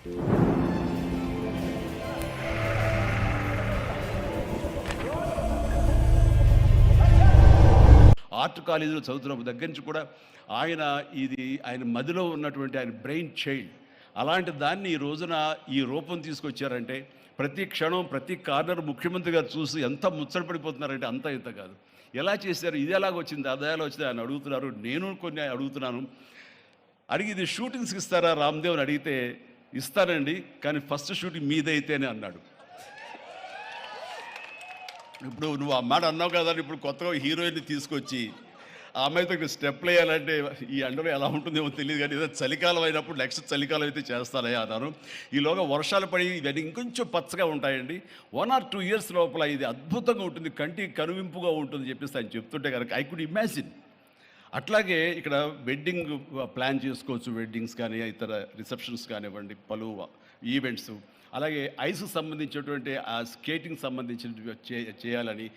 Art కాలేజీలో చదువుతున్న దగ్గర నుంచి కూడా ఆయన మదిలో ఉన్నటువంటి ఆయన బ్రెయిన్ చైల్డ్. అలాంటి దాన్ని ఈ రోజున ఈ రూపం తీసుకొచ్చారంటే ప్రతి క్షణం ప్రతి కార్నర్ ముఖ్యమంత్రి గారు చూసి ఎంత ముచ్చటపడిపోతున్నారంటే అంత ఇంత కాదు. ఎలా చేశారు, ఇది ఎలాగొచ్చింది, అది ఎలా వచ్చింది అని అడుగుతున్నారు. నేను కొన్ని అడుగుతున్నాను. అడిగి ఇది షూటింగ్స్కి ఇస్తారా రామ్దేవ్ అని అడిగితే ఇస్తానండి, కానీ ఫస్ట్ షూటింగ్ మీదైతేనే అన్నాడు. ఇప్పుడు నువ్వు ఆ మాట అన్నావు కదా, ఇప్పుడు కొత్తగా హీరోయిన్ని తీసుకొచ్చి ఆ అమ్మాయితో స్టెప్లు వేయాలంటే ఈ ఎండలో ఎలా ఉంటుందేమో తెలియదు, కానీ ఏదో చలికాలం అయినప్పుడు నెక్స్ట్ చలికాలం అయితే చేస్తానే అన్నాను. ఈలోగా వర్షాలు పడి ఇవన్నీ ఇంకొంచెం పచ్చగా ఉంటాయండి. 1 or 2 years లోపల ఇది అద్భుతంగా ఉంటుంది, కంటికి కనువింపుగా ఉంటుంది చెప్పేసి ఆయన చెప్తుంటే కనుక ఐ కుడ్ ఇమాజిన్. అట్లాగే ఇక్కడ వెడ్డింగ్ ప్లాన్ చేసుకోవచ్చు, వెడ్డింగ్స్ కానీ ఇతర రిసెప్షన్స్ కానివ్వండి, పలు ఈవెంట్స్. అలాగే ఐస్కి సంబంధించినటువంటి ఆ స్కేటింగ్ సంబంధించినవి చేయాలని